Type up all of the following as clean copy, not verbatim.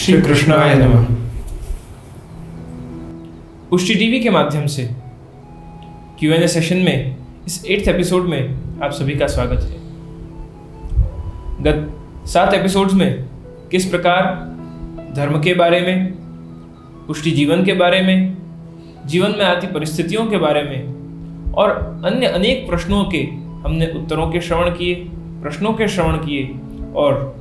श्री कृष्णाय नमः। पुष्टि टीवी के माध्यम से Q&A सेशन में इस 8th एपिसोड में आप सभी का स्वागत है। गत 7 एपिसोड्स में किस प्रकार धर्म के बारे में, पुष्टि जीवन के बारे में, जीवन में आती परिस्थितियों के बारे में और अन्य अनेक प्रश्नों के हमने उत्तरों के श्रवण किए, प्रश्नों के श्रवण किए और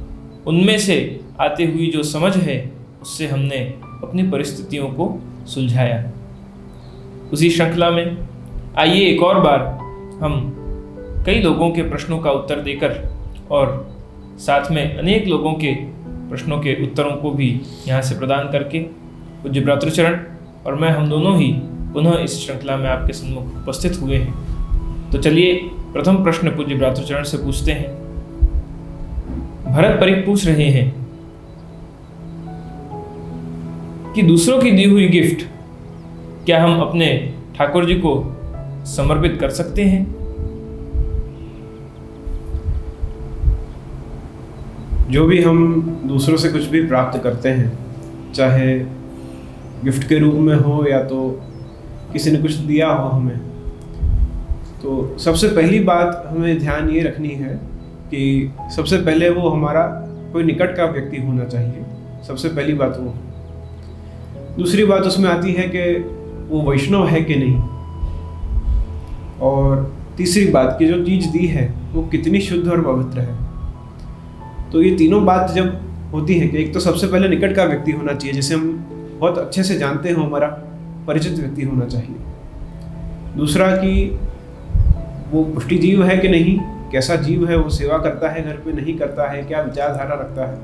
उनमें से आती हुई जो समझ है उससे हमने अपनी परिस्थितियों को सुलझाया। उसी श्रृंखला में आइए एक और बार हम कई लोगों के प्रश्नों का उत्तर देकर और साथ में अनेक लोगों के प्रश्नों के उत्तरों को भी यहाँ से प्रदान करके पूज्य भ्रातृचरण और मैं हम दोनों ही पुनः इस श्रृंखला में आपके सम्मुख उपस्थित हुए हैं। तो चलिए प्रथम प्रश्न पूज्य भ्रातृचरण से पूछते हैं। भरत परिक पूछ रहे हैं कि दूसरों की दी हुई गिफ्ट क्या हम अपने ठाकुर जी को समर्पित कर सकते हैं? जो भी हम दूसरों से कुछ भी प्राप्त करते हैं, चाहे गिफ्ट के रूप में हो या तो किसी ने कुछ दिया हो हमें, तो सबसे पहली बात हमें ध्यान ये रखनी है कि सबसे पहले वो हमारा कोई निकट का व्यक्ति होना चाहिए। सबसे पहली बात वो। दूसरी बात उसमें आती है कि वो वैष्णव है कि नहीं, और तीसरी बात कि जो चीज़ दी है वो कितनी शुद्ध और पवित्र है। तो ये तीनों बात जब होती है कि एक तो सबसे पहले निकट का व्यक्ति होना चाहिए, जिसे हम बहुत अच्छे से जानते हो, हमारा परिचित व्यक्ति होना चाहिए। दूसरा कि वो पुष्टि जीव है कि नहीं, कैसा जीव है, वो सेवा करता है घर पे, नहीं करता है, क्या विचारधारा रखता है,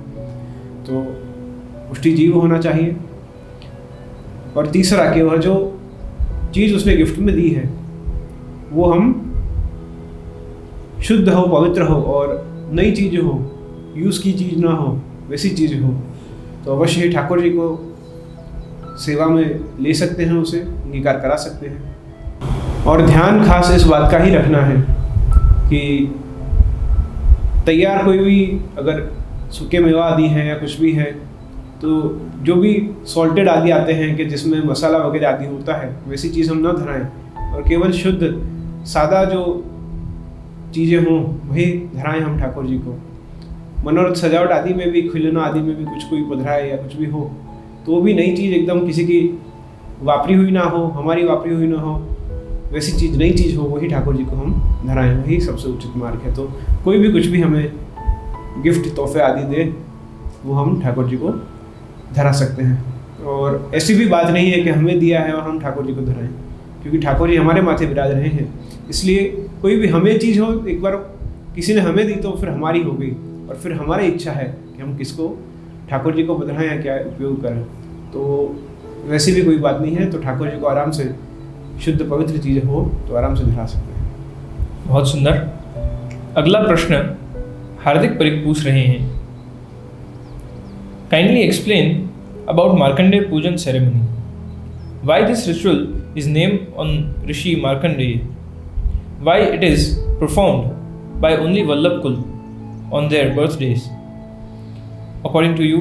तो पुष्टि जीव होना चाहिए। और तीसरा कि वह जो चीज़ उसने गिफ्ट में दी है वो हम शुद्ध हो, पवित्र हो और नई चीज़ हो, यूज़ की चीज़ ना हो, वैसी चीज़ हो, तो अवश्य ही ठाकुर जी को सेवा में ले सकते हैं, उसे अंगीकार करा सकते हैं। और ध्यान खास इस बात का ही रखना है कि तैयार कोई भी अगर सूखे मेवा आदि है या कुछ भी है, तो जो भी सॉल्टेड आदि आते हैं कि जिसमें मसाला वगैरह आदि होता है, वैसी चीज़ हम ना धराएं और केवल शुद्ध सादा जो चीज़ें हों वही धराएं हम ठाकुर जी को। मनोरथ सजावट आदि में भी, खिलौना आदि में भी कुछ कोई पधराए या कुछ भी हो, तो वो भी नई चीज़ एकदम किसी की वापरी हुई ना हो, हमारी वापरी हुई ना हो, वैसी चीज़, नई चीज़ हो, वही ठाकुर जी को हम धराएं, वही सबसे उचित मार्ग है। तो कोई भी कुछ भी हमें गिफ्ट, तोहफे आदि दे, वो हम ठाकुर जी को धरा सकते हैं। और ऐसी भी बात नहीं है कि हमें दिया है और हम ठाकुर जी को धराएं, क्योंकि ठाकुर जी हमारे माथे विराज रहे हैं। इसलिए कोई भी हमें चीज़ हो, एक बार किसी ने हमें दी तो फिर हमारी हो गई, और फिर हमारी इच्छा है कि हम किसको, ठाकुर जी को बधाएं या क्या उपयोग करें। तो वैसी भी कोई बात नहीं है, तो ठाकुर जी को आराम से शुद्ध पवित्र चीज़ हो तो आराम से धरा सकते हैं। बहुत सुंदर। अगला प्रश्न हार्दिक परिक पूछ रहे हैं। काइंडली एक्सप्लेन अबाउट मार्कंडेय पूजन ceremony. Why this ritual is named on Rishi Markandeya? Why it is performed by only Vallabhkul on their birthdays? According to you,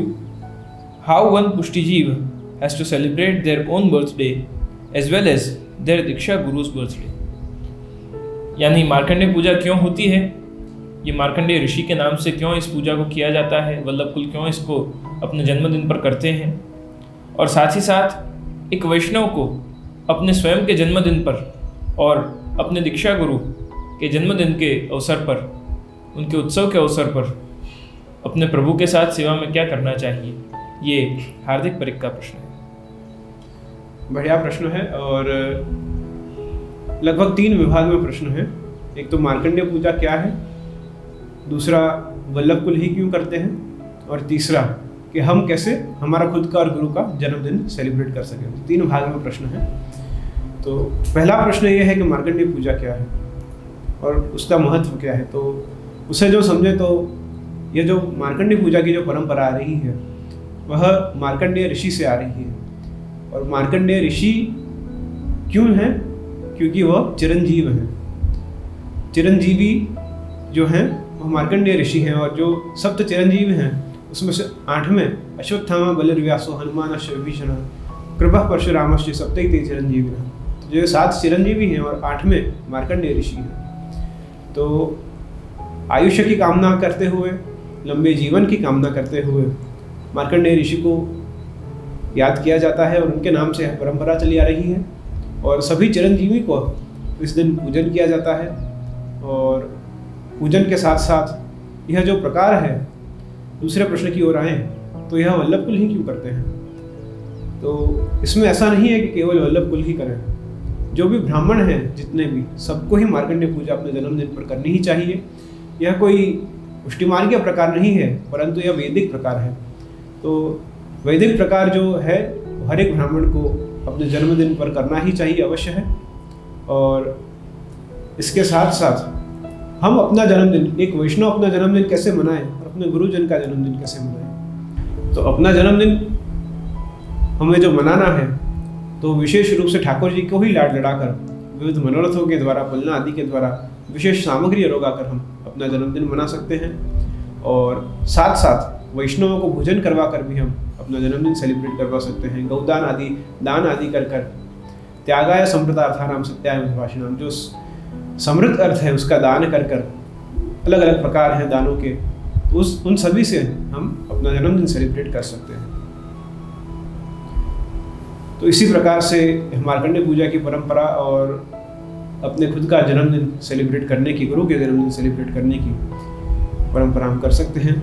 how one Pushti Jeev has to celebrate their own birthday as well as their Diksha Guru's birthday? यानी मार्कंडेय पूजा क्यों होती है, ये मार्कंडेय ऋषि के नाम से क्यों इस पूजा को किया जाता है, वल्लभकुल क्यों इसको अपने जन्मदिन पर करते हैं, और साथ ही साथ एक वैष्णव को अपने स्वयं के जन्मदिन पर और अपने दीक्षा गुरु के जन्मदिन के अवसर पर, उनके उत्सव के अवसर पर अपने प्रभु के साथ सेवा में क्या करना चाहिए, ये हार्दिक परिक का प्रश्न है। बढ़िया प्रश्न है और लगभग 3 विभाग में प्रश्न है। एक तो मार्कंडेय पूजा क्या है, दूसरा वल्लभकुल ही क्यों करते हैं, और तीसरा कि हम कैसे हमारा खुद का और गुरु का जन्मदिन सेलिब्रेट कर सकें। 3 भाग में प्रश्न है। तो पहला प्रश्न ये है कि मार्कंडेय पूजा क्या है और उसका महत्व क्या है। तो उसे जो समझे तो ये जो मार्कंडेय पूजा की जो परंपरा आ रही है वह मार्कंडेय ऋषि से आ रही है। और मार्कंडेय ऋषि क्यों हैं, क्योंकि वह चिरंजीव हैं। चिरंजीवी जो हैं वह मार्कंडेय ऋषि हैं, और जो सप्त चिरंजीव हैं उसमें से 8वें अश्वत्थामा बलिर्व्यासो हनुमानश्च विभीषण कृपा परशुरामश्च सप्तैते चिरंजीविनः। तो जो 7 चिरंजीवी हैं और 8वें मार्कंडेय ऋषि हैं। तो आयुष्य की कामना करते हुए, लंबे जीवन की कामना करते हुए मार्कंडेय ऋषि को याद किया जाता है और उनके नाम से परंपरा चली आ रही है। और सभी चिरंजीवी को इस दिन पूजन किया जाता है। और पूजन के साथ साथ यह जो प्रकार है, दूसरे प्रश्न की ओर आए तो यह वल्लभ कुल ही क्यों करते हैं? तो इसमें ऐसा नहीं है कि केवल वल्लभ कुल ही करें। जो भी ब्राह्मण हैं, जितने भी, सबको ही मार्कंडेय पूजा अपने जन्मदिन पर करनी ही चाहिए। यह कोई पुष्टिमार्गीय प्रकार नहीं है, परंतु यह वैदिक प्रकार है। तो वैदिक प्रकार जो है हर एक ब्राह्मण को अपने जन्मदिन पर करना ही चाहिए, अवश्य है। और इसके साथ साथ हम अपना जन्मदिन, एक वैष्णव अपना जन्मदिन कैसे मनाएं और अपने गुरुजन का जन्मदिन कैसे मनाएं। तो अपना जन्मदिन हमें जो मनाना है तो विशेष रूप से ठाकुर जी को ही लाड लड़ाकर, विविध मनोरथों के द्वारा, पलना आदि के द्वारा, विशेष सामग्री रोगाकर हम अपना जन्मदिन मना सकते हैं। और साथ साथ वैष्णवों को भोजन करवा कर भी हम अपना जन्मदिन सेलिब्रेट करवा सकते हैं। गौदान आदि, दान आदि कर कर, त्यागाय संप्रदार्थानाम सत्याय भाषणाम, जो समृद्ध अर्थ है उसका दान कर कर, अलग अलग प्रकार हैं दानों के, उन सभी से हम अपना जन्मदिन सेलिब्रेट कर सकते हैं। तो इसी प्रकार से मार्कंडेय पूजा की परंपरा और अपने खुद का जन्मदिन सेलिब्रेट करने की, गुरु के जन्मदिन सेलिब्रेट करने की परंपरा हम कर सकते हैं।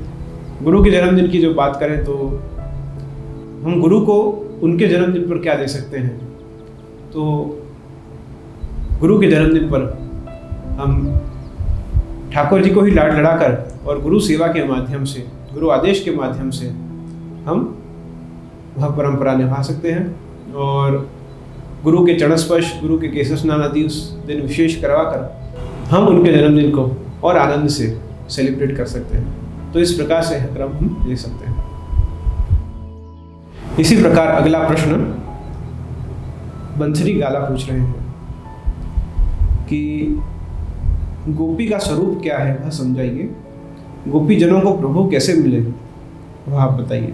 गुरु के जन्मदिन की जो बात करें तो हम गुरु को उनके जन्मदिन पर क्या दे सकते हैं? तो गुरु के जन्मदिन पर हम ठाकुर जी को ही लाड लड़ाकर और गुरु सेवा के माध्यम से, गुरु आदेश के माध्यम से हम वह परंपरा निभा सकते हैं। और गुरु के चरण स्पर्श, गुरु के केश स्नान आदि उस दिन विशेष करवा कर हम उनके जन्मदिन को और आनंद से सेलिब्रेट कर सकते हैं। तो इस प्रकार से क्रम हम ले सकते हैं। इसी प्रकार अगला प्रश्न बंसरी गाला पूछ रहे हैं कि गोपी का स्वरूप क्या है, वह समझाइए। गोपी जनों को प्रभु कैसे मिले, वह आप बताइए।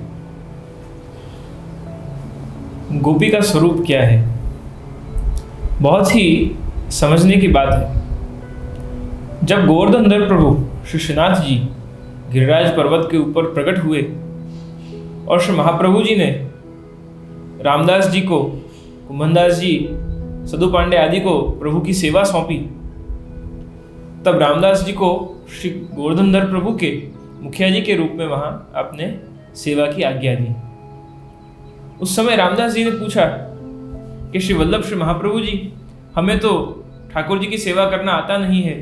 गोपी का स्वरूप क्या है, बहुत ही समझने की बात है। जब गोवर्धनधर प्रभु श्री श्रीनाथ जी गिरिराज पर्वत के ऊपर प्रकट हुए और श्री महाप्रभु जी ने रामदास जी को, कुंभनदास जी, सदु पांडे आदि को प्रभु की सेवा सौंपी, तब रामदास जी को श्री गोवर्धनधर प्रभु के मुखिया जी के रूप में वहां आपने सेवा की आज्ञा दी। उस समय रामदास जी ने पूछा कि श्री वल्लभ, श्री महाप्रभु जी, हमें तो ठाकुर जी की सेवा करना आता नहीं है,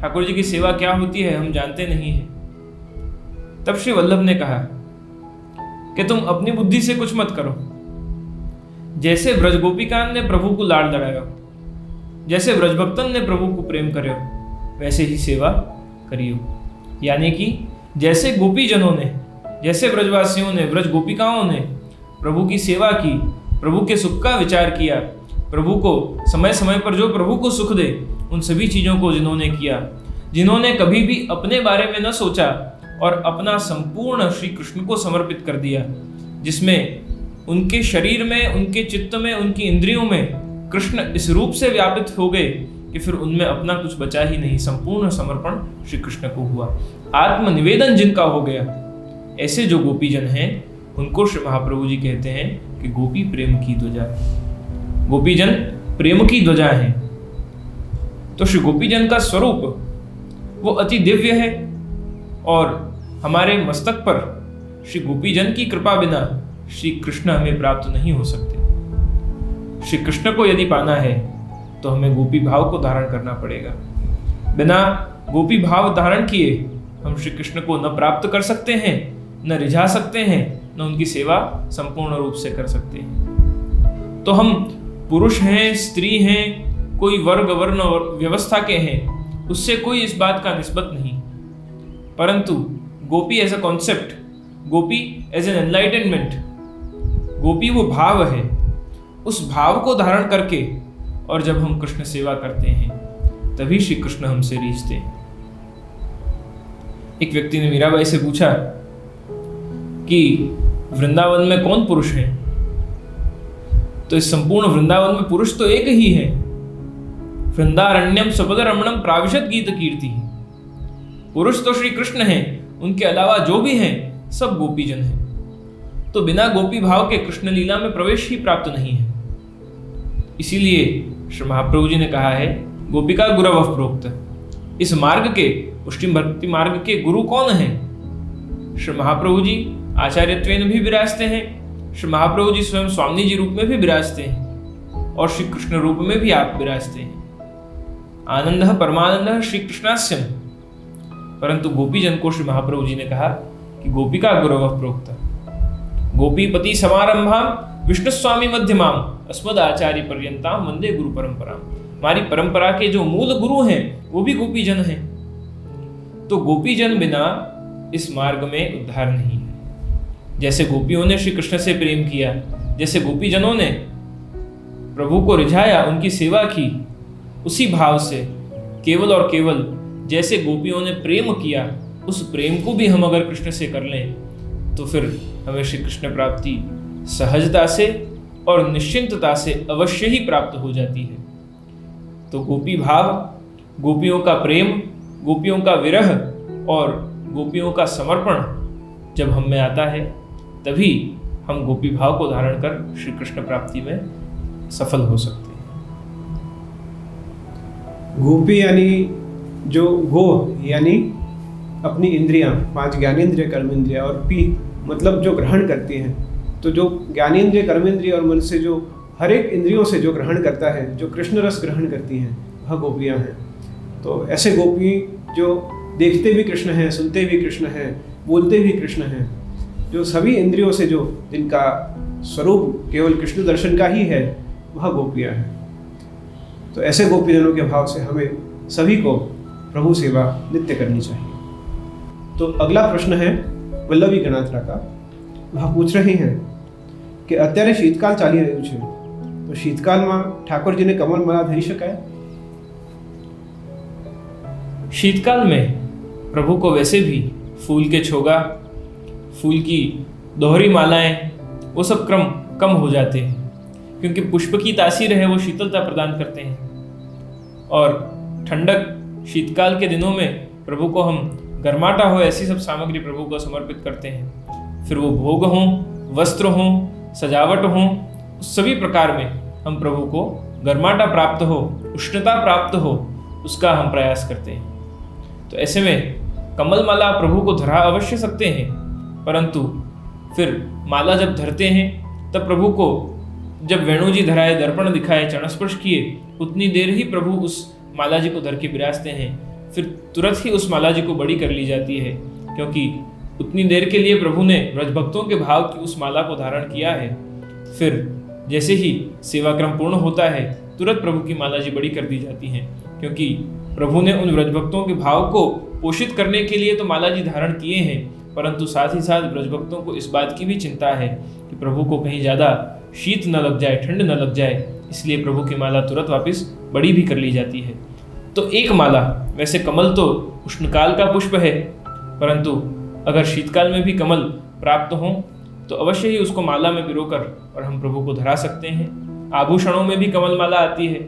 ठाकुर जी की सेवा क्या होती है हम जानते नहीं है। तब श्री वल्लभ ने कहा कि तुम अपनी बुद्धि से कुछ मत करो, जैसे ब्रज गोपिकान ने प्रभु को लाड लड़ाया, जैसे ब्रजभक्तन ने प्रभु को प्रेम करे, वैसे ही सेवा करियो। यानी कि जैसे गोपी जनों ने, जैसे ब्रजवासियों ने, ब्रज गोपिकाओं ने प्रभु की सेवा की, प्रभु के सुख का विचार किया, प्रभु को समय समय पर जो प्रभु को सुख दे उन सभी चीज़ों को जिन्होंने किया, जिन्होंने कभी भी अपने बारे में न सोचा और अपना संपूर्ण श्री कृष्ण को समर्पित कर दिया, जिसमें उनके शरीर में, उनके चित्त में, उनकी इंद्रियों में कृष्ण इस रूप से व्यापित हो गए कि फिर उनमें अपना कुछ बचा ही नहीं, संपूर्ण समर्पण श्री कृष्ण को हुआ, आत्मनिवेदन जिनका हो गया। ऐसे जो गोपीजन हैं उनको श्री महाप्रभु जी कहते हैं कि गोपी प्रेम की ध्वजा, गोपीजन प्रेम की ध्वजा है। तो श्री गोपीजन का स्वरूप वो अति दिव्य है और हमारे मस्तक पर श्री गोपीजन की कृपा बिना श्री कृष्ण हमें प्राप्त नहीं हो सकते। श्री कृष्ण को यदि पाना है तो हमें गोपी भाव को धारण करना पड़ेगा। बिना गोपी भाव धारण किए हम श्री कृष्ण को न प्राप्त कर सकते हैं, न रिझा सकते हैं, न उनकी सेवा संपूर्ण रूप से कर सकते हैं। तो हम पुरुष हैं, स्त्री हैं, कोई वर्ग वर्ण व्यवस्था के हैं, उससे कोई इस बात का निस्बत नहीं, परंतु Gopi as a concept, Gopi as an enlightenment, Gopi वो भाव है, उस भाव को धारण करके और जब हम कृष्ण सेवा करते हैं तभी श्री कृष्ण हमसे रीझते हैं। एक व्यक्ति ने मीराबाई से पूछा कि वृंदावन में कौन पुरुष है, तो इस संपूर्ण वृंदावन में पुरुष तो एक ही है। वृंदारण्यम सपद रमणम प्राविशत गीत कीर्ति। पुरुष तो श्री कृष्ण हैं, उनके अलावा जो भी हैं सब गोपीजन हैं। तो बिना गोपी भाव के कृष्ण लीला में प्रवेश ही प्राप्त नहीं है। इसीलिए श्री महाप्रभु जी ने कहा है, गोपिका गुरव प्रोक्त। इस मार्ग के, पुष्टि भक्ति मार्ग के गुरु कौन हैं? श्री महाप्रभु जी आचार्यत्वेन भी विराजते हैं, श्री महाप्रभु जी स्वयं स्वामी जी रूप में भी विराजते हैं, और श्री कृष्ण रूप में भी आप विराजते हैं। आनंद परमानंद श्री कृष्णास्यम। परंतु गोपीजन को श्री महाप्रभु जी ने कहा कि गोपिका गुरव प्रोक्त। गोपीपति समारंभाम विष्णु स्वामी मध्यमाम अस्मद आचार्य पर्यंताम वंदे गुरु परंपराम। हमारी परंपरा के जो मूल गुरु हैं वो भी गोपीजन हैं। तो गोपीजन बिना इस मार्ग में उद्धार नहीं है। जैसे गोपियों ने श्री कृष्ण से प्रेम किया, जैसे गोपीजनों ने प्रभु को रिझाया, उनकी सेवा की, उसी भाव से केवल और केवल जैसे गोपियों ने प्रेम किया, उस प्रेम को भी हम अगर कृष्ण से कर लें तो फिर हमें श्री कृष्ण प्राप्ति सहजता से और निश्चिंतता से अवश्य ही प्राप्त हो जाती है। तो गोपी भाव, गोपियों का प्रेम, गोपियों का विरह और गोपियों का समर्पण जब हम में आता है, तभी हम गोपी भाव को धारण कर श्री कृष्ण प्राप्ति में सफल हो सकते हैं। गोपी यानी जो गो यानी अपनी इंद्रियां, 5 ज्ञानेंद्रिय, कर्मेंद्रिय, और पी मतलब जो ग्रहण करती हैं। तो जो ज्ञानेंद्रिय, कर्मेंद्रिय और मन से जो हर एक इंद्रियों से जो ग्रहण करता है, जो कृष्ण रस ग्रहण करती हैं, वह गोपियां हैं। तो ऐसे गोपी जो देखते भी कृष्ण हैं, सुनते भी कृष्ण हैं, बोलते भी कृष्ण हैं, जो सभी इंद्रियों से जो जिनका स्वरूप केवल कृष्ण दर्शन का ही है, वह गोपियां हैं। तो ऐसे गोपीजनों के भाव से हमें सभी को प्रभु सेवा नित्य करनी चाहिए। तो अगला प्रश्न है वल्लभी गणात्रा का। वह पूछ रहे हैं कि અત્યારે શીતકાલ ચાલી રહ્યું છે, તો શીતકાલમાં ઠાકોરજીને કમળ માળા ધરી શકાય? शीतकाल में प्रभु को वैसे भी फूल के छोगा, फूल की दोहरी मालाएं, वो सब क्रम कम हो जाते हैं, क्योंकि पुष्प की तासीर है वो शीतलता प्रदान करते हैं। और ठंडक शीतकाल के दिनों में प्रभु को हम गर्माटा हो ऐसी सब सामग्री प्रभु को समर्पित करते हैं। फिर वो भोग हों, वस्त्र हों, सजावट हों, सभी प्रकार में हम प्रभु को गर्माटा प्राप्त हो, उष्णता प्राप्त हो, उसका हम प्रयास करते हैं। तो ऐसे में कमल माला प्रभु को धरा अवश्य सकते हैं, परंतु फिर माला जब धरते हैं तब प्रभु को जब वेणु जी धराए, दर्पण दिखाए, चरण स्पर्श किए, उतनी देर ही प्रभु उस माला जी को धर के विराजते हैं। फिर तुरंत ही उस माला जी को बड़ी कर ली जाती है, क्योंकि उतनी देर के लिए प्रभु ने ब्रजभक्तों के भाव की उस माला को धारण किया है। फिर जैसे ही सेवाक्रम पूर्ण होता है, तुरंत प्रभु की माला जी बड़ी कर दी जाती है, क्योंकि प्रभु ने उन ब्रजभक्तों के भाव को पोषित करने के लिए तो माला जी धारण किए हैं, परंतु साथ ही साथ ब्रजभक्तों को इस बात की भी चिंता है कि प्रभु को कहीं ज़्यादा शीत न लग जाए, ठंड न लग जाए, इसलिए प्रभु की माला तुरंत वापस बड़ी भी कर ली जाती है। तो एक माला, वैसे कमल तो उष्णकाल का पुष्प है, परंतु अगर शीतकाल में भी कमल प्राप्त हों तो अवश्य ही उसको माला में पिरोकर और हम प्रभु को धरा सकते हैं। आभूषणों में भी कमल माला आती है,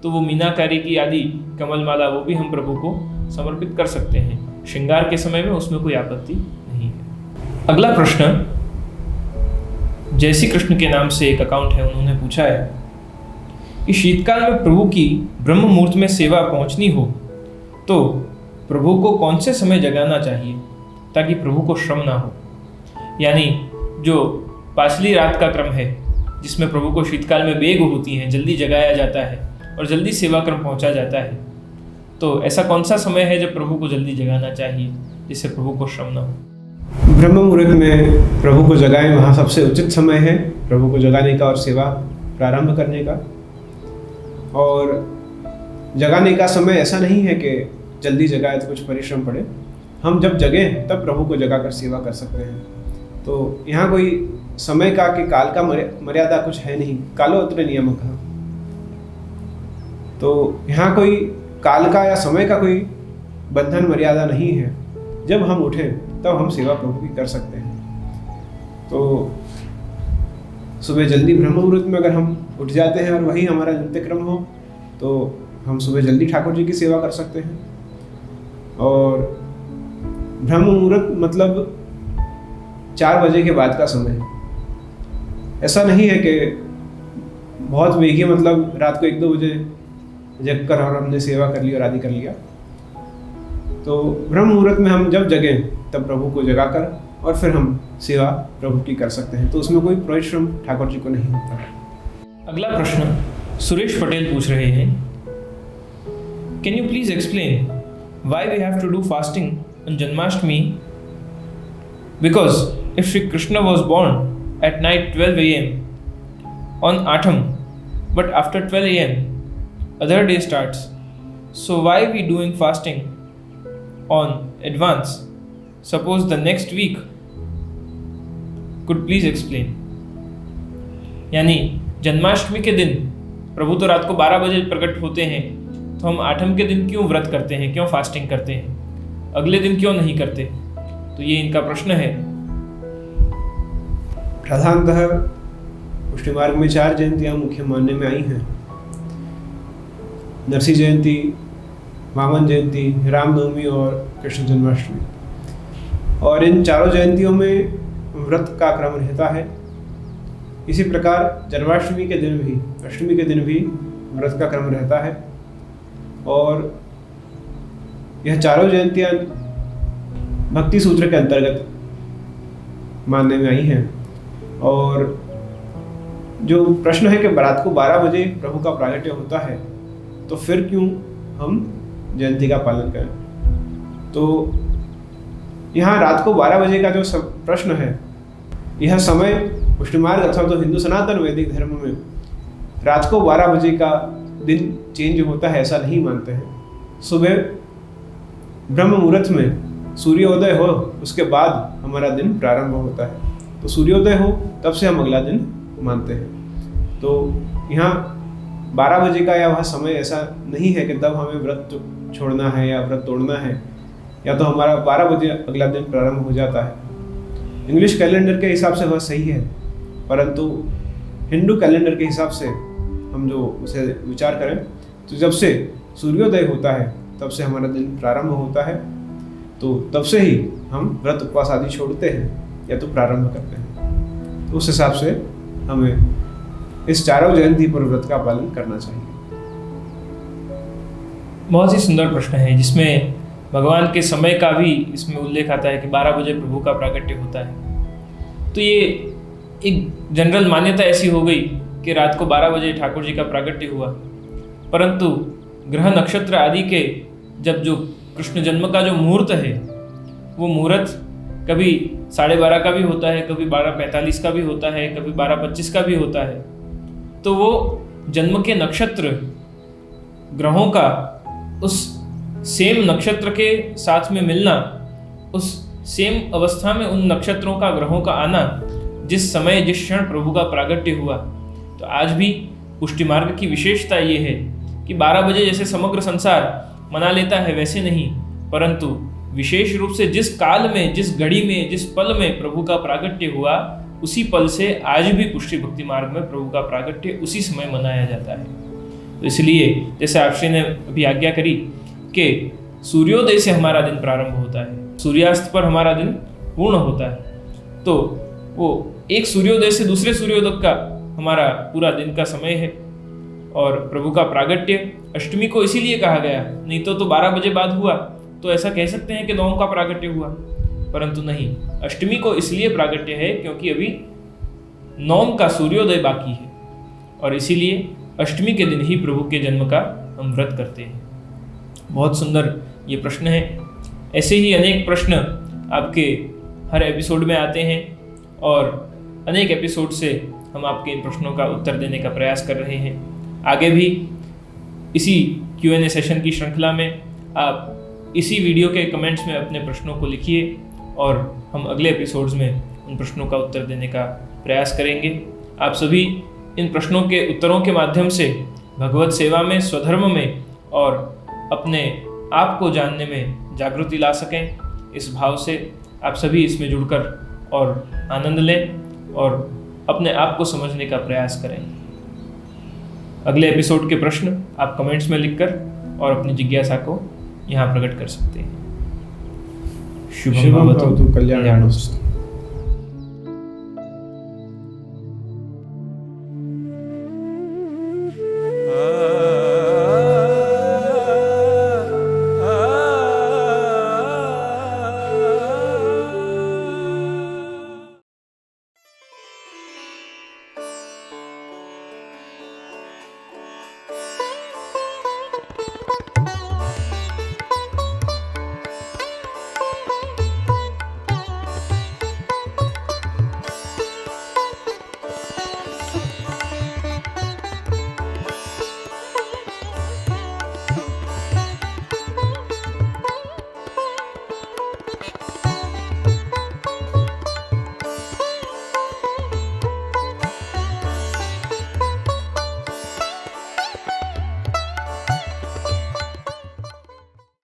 तो वो मीनाकारी की आदि कमल माला वो भी हम प्रभु को समर्पित कर सकते हैं। श्रृंगार के समय में उसमें कोई आपत्ति नहीं है। अगला प्रश्न जयसी कृष्ण के नाम से एक अकाउंट है, उन्होंने पूछा है कि शीतकाल में प्रभु की ब्रह्म मुहूर्त में सेवा पहुंचनी हो तो प्रभु को कौन से समय जगाना चाहिए ताकि प्रभु को श्रम ना हो। यानी जो पाछली रात का क्रम है जिसमें प्रभु को शीतकाल में बेग होती है, जल्दी जगाया जाता है और जल्दी सेवा क्रम पहुंचा जाता है, तो ऐसा कौन सा समय है जब प्रभु को जल्दी जगाना चाहिए जिससे प्रभु को श्रम ना हो। ब्रह्म मुहूर्त में प्रभु को जगाएं, वहाँ सबसे उचित समय है प्रभु को जगाने का और सेवा प्रारंभ करने का। और जगाने का समय ऐसा नहीं है कि जल्दी जगाए तो कुछ परिश्रम पड़े, हम जब जगें तब प्रभु को जगाकर सेवा कर सकते हैं। तो यहाँ कोई समय का कि काल का मर्यादा कुछ है नहीं, कालो अत्र नियमक है। तो यहाँ कोई काल का या समय का कोई बंधन मर्यादा नहीं है। जब हम उठें तब हम सेवा प्रभु की कर सकते हैं। तो सुबह जल्दी ब्रह्म मुहूर्त में अगर हम उठ जाते हैं और वही हमारा नित्यक्रम हो तो हम सुबह जल्दी ठाकुर जी की सेवा कर सकते हैं। और ब्रह्म मुहूर्त मतलब 4 बजे के बाद का समय। ऐसा नहीं है कि बहुत वेगी मतलब रात को 1-2 बजे जग कर और हमने सेवा कर ली और आदि कर लिया। तो ब्रह्म मुहूर्त में हम जब जगें तब प्रभु को जगाकर और फिर हम सेवा प्रभु की कर सकते हैं। तो उसमें कोई परिश्रम ठाकुर जी को नहीं होता। अगला प्रश्न सुरेश पटेल पूछ रहे हैं, can you please explain why we have to do fasting on Janmashtami? Because if Shri Krishna was born at night 12 a.m. on Atham, but after 12 a.m. other day starts. So why we doing fasting on advance? Suppose the next week. Could please explain? यानी जन्माष्टमी के दिन प्रभु तो रात को 12 बजे प्रकट होते हैं, तो हम आठम के दिन क्यों व्रत करते हैं, क्यों फास्टिंग करते हैं, अगले दिन क्यों नहीं करते? तो ये इनका प्रश्न है। प्रधानतः पुष्टि मार्ग में 4 जयंतियाँ मुख्य मानने में आई हैं। नरसिंह जयंती, वामन जयंती, रामनवमी और कृष्ण जन्माष्टमी। और इन चारों जयंतियों में व्रत का क्रम रहता है। इसी प्रकार जन्माष्टमी के दिन भी, अष्टमी के दिन भी व्रत का क्रम रहता है। और यह चारों जयंतियाँ भक्ति सूत्र के अंतर्गत मानने में आई हैं। और जो प्रश्न है कि रात को 12 बजे प्रभु का प्रागट्य होता है, तो फिर क्यों हम जयंती का पालन करें? तो यहाँ रात को 12 बजे का जो प्रश्न है, यह समय पुष्टि मार्ग अथवा तो हिंदू सनातन वैदिक धर्म में रात को 12 बजे का दिन चेंज होता है ऐसा नहीं मानते हैं। सुबह ब्रह्म मुहूर्त में सूर्योदय हो, उसके बाद हमारा दिन प्रारंभ होता है। तो सूर्योदय हो तब से हम अगला दिन मानते हैं। तो यहाँ 12 बजे का या वह समय ऐसा नहीं है कि तब हमें व्रत छोड़ना है या व्रत तोड़ना है, या तो हमारा 12 बजे अगला दिन प्रारंभ हो जाता है। इंग्लिश कैलेंडर के हिसाब से वह सही है, परंतु हिंदू कैलेंडर के हिसाब से हम जो उसे विचार करें तो जब से सूर्योदय होता है तब से हमारा दिन प्रारंभ होता है। तो तब से ही हम व्रत उपवास आदि छोड़ते हैं या तो प्रारंभ करते हैं। तो उस हिसाब से हमें इस चारों जयंती पर व्रत का पालन करना चाहिए। बहुत ही सुंदर प्रश्न है, जिसमें भगवान के समय का भी इसमें उल्लेख आता है कि 12 बजे प्रभु का प्रागट्य होता है। तो ये एक जनरल मान्यता ऐसी हो गई कि रात को 12 बजे ठाकुर जी का प्रागट्य हुआ, परंतु ग्रह नक्षत्र आदि के जब जो कृष्ण जन्म का जो मुहूर्त है, वो मुहूर्त कभी 12:30 का भी होता है, कभी 12:45 का भी होता है, कभी 12:25 का भी होता है। तो वो जन्म के नक्षत्र ग्रहों का उस सेम नक्षत्र के साथ में मिलना, उस सेम अवस्था में उन नक्षत्रों का ग्रहों का आना, जिस समय जिस क्षण प्रभु का प्रागट्य हुआ। तो आज भी पुष्टि मार्ग की विशेषता ये है कि 12 बजे जैसे समग्र संसार मना लेता है वैसे नहीं, परंतु विशेष रूप से जिस काल में, जिस घड़ी में, जिस पल में प्रभु का प्रागट्य हुआ, उसी पल से आज भी पुष्टि भक्ति मार्ग में प्रभु का प्रागट्य उसी समय मनाया जाता है। तो इसलिए जैसे आपश्री ने अभी आज्ञा करी कि सूर्योदय से हमारा दिन प्रारंभ होता है, सूर्यास्त पर हमारा दिन पूर्ण होता है। तो वो एक सूर्योदय से दूसरे सूर्योदय का हमारा पूरा दिन का समय है। और प्रभु का प्रागट्य अष्टमी को इसीलिए कहा गया, नहीं तो 12 बजे बाद हुआ तो ऐसा कह सकते हैं कि नवम का प्रागट्य हुआ, परंतु नहीं, अष्टमी को इसलिए प्रागट्य है क्योंकि अभी नवम का सूर्योदय बाकी है, और इसीलिए अष्टमी के दिन ही प्रभु के जन्म का हम व्रत करते हैं। बहुत सुंदर ये प्रश्न है। ऐसे ही अनेक प्रश्न आपके हर एपिसोड में आते हैं, और अनेक एपिसोड से हम आपके इन प्रश्नों का उत्तर देने का प्रयास कर रहे हैं। आगे भी इसी Q&A सेशन की श्रृंखला में आप इसी वीडियो के कमेंट्स में अपने प्रश्नों को लिखिए, और हम अगले एपिसोड्स में उन प्रश्नों का उत्तर देने का प्रयास करेंगे। आप सभी इन प्रश्नों के उत्तरों के माध्यम से भगवत सेवा में, स्वधर्म में और अपने आप को जानने में जागृति ला सकें। इस भाव से आप सभी इसमें जुड़कर और आनंद लें। और अपने आप को समझने का प्रयास करें। अगले एपिसोड के प्रश्न आप कमेंट्स में लिखकर और अपनी जिज्ञासा को यहाँ प्रकट कर सकते हैं। शुभम भवतु कल्याणमस्तु।